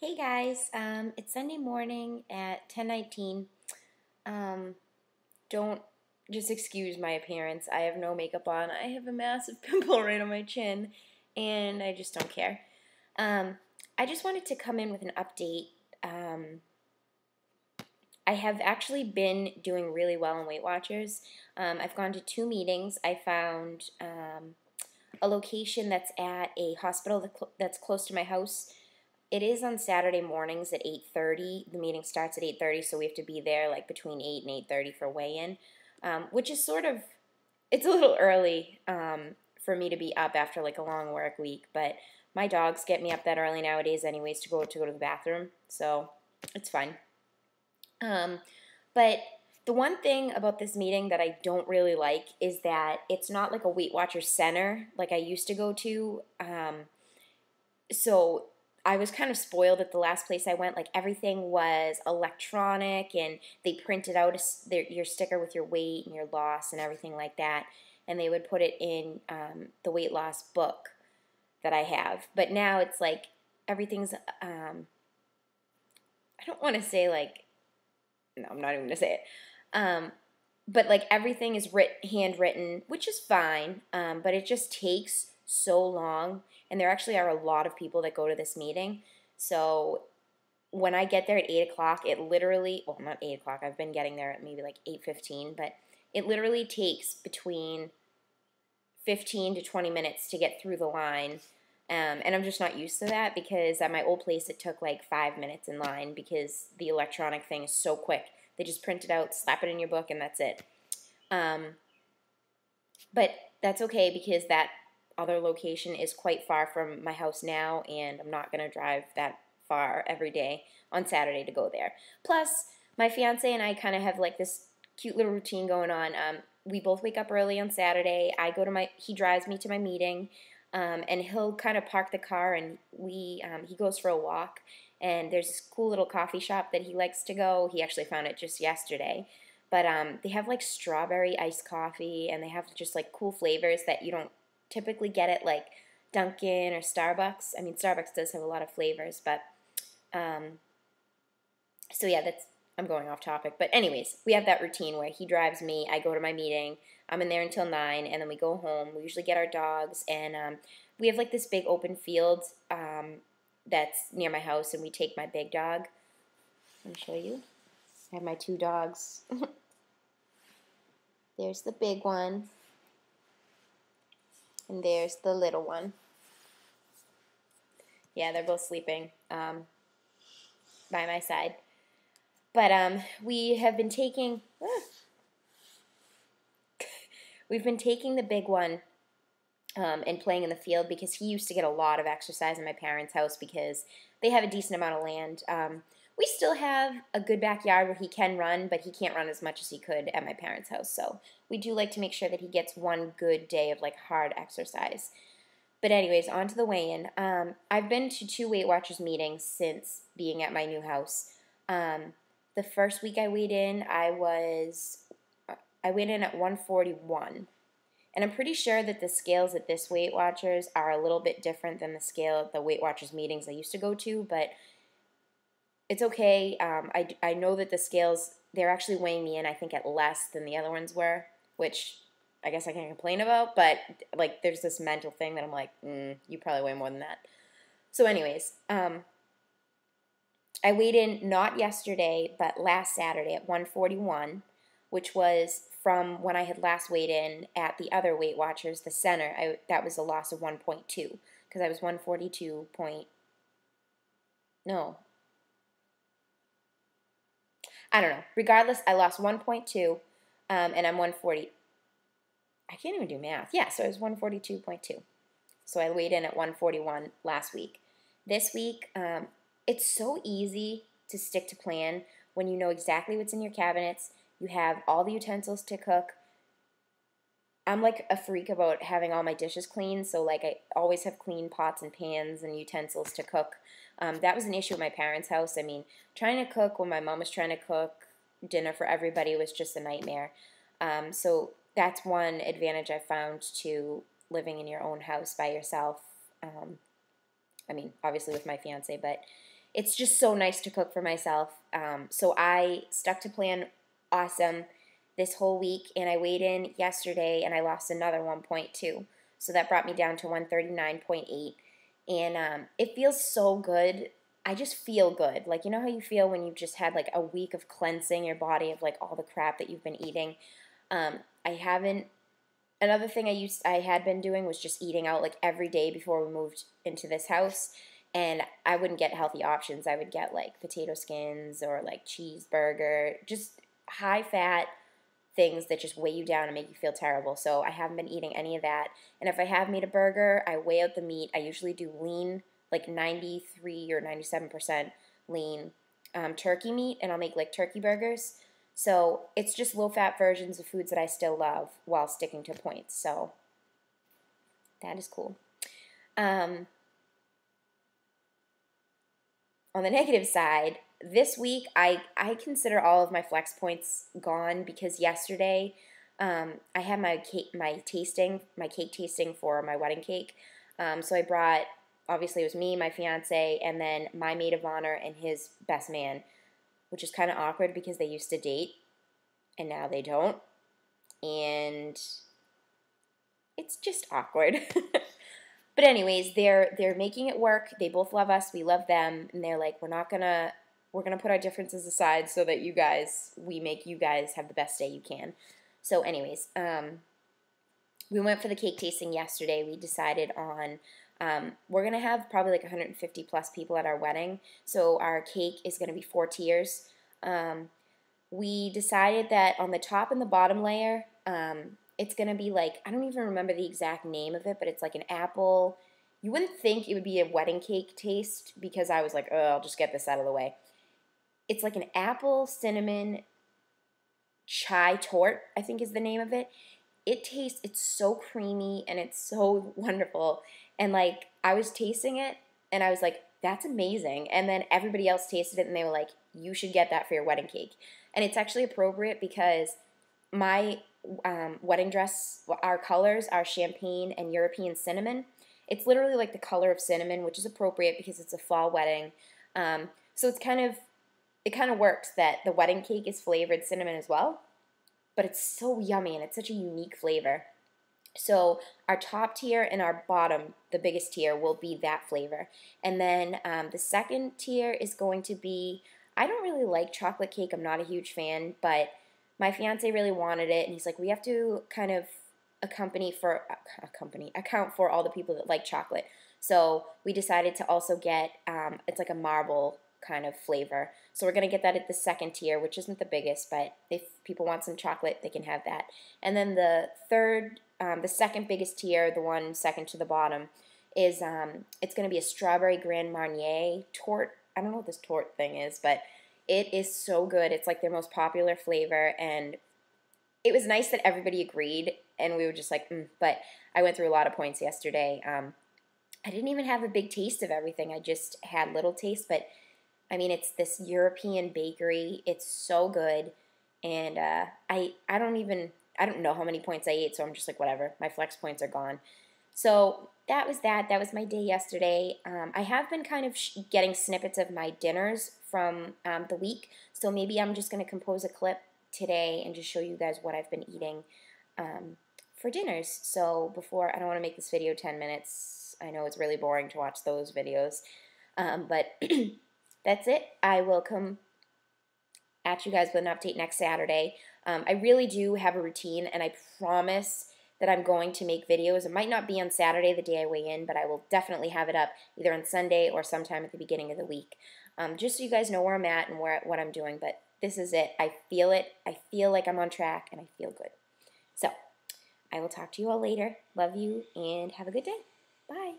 Hey guys, it's Sunday morning at 10:19. Don't just excuse my appearance. I have no makeup on. I have a massive pimple right on my chin, and I just don't care. I just wanted to come in with an update. I have actually been doing really well in Weight Watchers. I've gone to 2 meetings. I found a location that's at a hospital that's close to my house. It is on Saturday mornings at 8:30. The meeting starts at 8:30, so we have to be there like between 8 and 8:30 for weigh-in, which is it's a little early for me to be up after like a long work week, but my dogs get me up that early nowadays anyways to go to the bathroom, so it's fine. But the one thing about this meeting that I don't really like is that it's not like a Weight Watchers center like I used to go to. So I was kind of spoiled at the last place I went. Like everything was electronic, and they printed out your sticker with your weight and your loss and everything like that, and they would put it in the weight loss book that I have. But now it's like everything's. I don't want to say like. No, I'm not even gonna say it. But like everything is handwritten, which is fine. But it just takes so long, and there actually are a lot of people that go to this meeting. So when I get there at 8 o'clock, it literally, well, not 8 o'clock. I've been getting there at maybe like 8:15, but it literally takes between 15 to 20 minutes to get through the line. And I'm just not used to that because at my old place it took like 5 minutes in line because the electronic thing is so quick. They just print it out, slap it in your book, and that's it. But that's okay because that other location is quite far from my house now, and I'm not going to drive that far every day on Saturday to go there. Plus, my fiance and I kind of have like this cute little routine going on. We both wake up early on Saturday. He drives me to my meeting, and he'll kind of park the car, and he goes for a walk. And there's this cool little coffee shop that he likes to go. He actually found it just yesterday. But they have like strawberry iced coffee, and they have just like cool flavors that you don't typically get at like Dunkin' or Starbucks. I mean, Starbucks does have a lot of flavors, but so yeah, I'm going off topic. But anyways, we have that routine where he drives me, I go to my meeting, I'm in there until 9, and then we go home. We usually get our dogs, and we have like this big open field that's near my house, and we take my big dog. Let me show you. I have my 2 dogs. There's the big one, and there's the little one. Yeah, they're both sleeping by my side. But we have been taking we've been taking the big one and playing in the field because he used to get a lot of exercise in my parents' house because they have a decent amount of land. We still have a good backyard where he can run, but he can't run as much as he could at my parents' house. So we do like to make sure that he gets one good day of like hard exercise. But anyways, on to the weigh-in. I've been to 2 Weight Watchers meetings since being at my new house. The first week I weighed in, I weighed in at 141. And I'm pretty sure that the scales at this Weight Watchers are a little bit different than the scale at the Weight Watchers meetings I used to go to, but it's okay. I know that the scales, they're actually weighing me in, I think, at less than the other ones were, which I guess I can't complain about, but like there's this mental thing that I'm like, you probably weigh more than that. So anyways, I weighed in not yesterday, but last Saturday at 141, which was from when I had last weighed in at the other Weight Watchers, the center. That was a loss of 1.2 because I was 142 point. No, I don't know. Regardless, I lost 1.2, and I'm 140. I can't even do math. Yeah, so it was 142.2. So I weighed in at 141 last week. This week, it's so easy to stick to plan when you know exactly what's in your cabinets. You have all the utensils to cook. I'm like a freak about having all my dishes clean, so like I always have clean pots and pans and utensils to cook. That was an issue at my parents' house. I mean, trying to cook when my mom was trying to cook dinner for everybody was just a nightmare. So that's one advantage I found to living in your own house by yourself. I mean, obviously with my fiance, but it's just so nice to cook for myself. So I stuck to plan awesome this whole week, and I weighed in yesterday, and I lost another 1.2. So that brought me down to 139.8, and it feels so good. I just feel good. Like, you know how you feel when you've just had like a week of cleansing your body of like all the crap that you've been eating. I haven't. Another thing I had been doing was just eating out like every day before we moved into this house, and I wouldn't get healthy options. I would get like potato skins or like cheeseburger, just high fat things that just weigh you down and make you feel terrible. So I haven't been eating any of that. And if I have made a burger, I weigh out the meat. I usually do lean, like 93 or 97% lean turkey meat, and I'll make like turkey burgers. So it's just low-fat versions of foods that I still love while sticking to points. So that is cool. On the negative side, this week I consider all of my flex points gone because yesterday I had my cake tasting for my wedding cake. So I brought, obviously it was me, my fiance, and then my maid of honor and his best man, which is kind of awkward because they used to date and now they don't, and it's just awkward. But anyways, they're making it work. They both love us. We love them, and they're like, we're gonna put our differences aside so that we make you guys have the best day you can. So anyways, we went for the cake tasting yesterday. We decided on we're going to have probably like 150 plus people at our wedding. So our cake is going to be 4 tiers. We decided that on the top and the bottom layer, it's going to be like, I don't even remember the exact name of it, but it's like an apple. You wouldn't think it would be a wedding cake taste because I was like, oh, I'll just get this out of the way. It's like an apple cinnamon chai tort, I think is the name of it. It's so creamy and it's so wonderful. And like, I was tasting it and I was like, that's amazing. And then everybody else tasted it and they were like, you should get that for your wedding cake. And it's actually appropriate because my wedding dress, our colors are champagne and European cinnamon. It's literally like the color of cinnamon, which is appropriate because it's a fall wedding. So it kind of works that the wedding cake is flavored cinnamon as well. But it's so yummy and it's such a unique flavor. So our top tier and our bottom, the biggest tier, will be that flavor. And then the second tier is going to be, I don't really like chocolate cake. I'm not a huge fan, but my fiance really wanted it. And he's like, we have to kind of account for all the people that like chocolate. So we decided to also get, it's like a marble kind of flavor. So we're going to get that at the second tier, which isn't the biggest, but if people want some chocolate, they can have that. And then the third, the second biggest tier, the one second to the bottom, is it's going to be a strawberry Grand Marnier tort. I don't know what this tort thing is, but it is so good. It's like their most popular flavor, and it was nice that everybody agreed, and we were just like, but I went through a lot of points yesterday. I didn't even have a big taste of everything. I just had little taste, but I mean, it's this European bakery. It's so good, and I don't know how many points I ate, so I'm just like, whatever. My flex points are gone. So that was that. That was my day yesterday. I have been kind of getting snippets of my dinners from the week, so maybe I'm just going to compose a clip today and just show you guys what I've been eating for dinners. So I don't want to make this video 10 minutes. I know it's really boring to watch those videos, but that's it. I will come at you guys with an update next Saturday. I really do have a routine, and I promise that I'm going to make videos. It might not be on Saturday, the day I weigh in, but I will definitely have it up either on Sunday or sometime at the beginning of the week. Just so you guys know where I'm at and what I'm doing, but this is it. I feel it. I feel like I'm on track, and I feel good. So I will talk to you all later. Love you, and have a good day. Bye.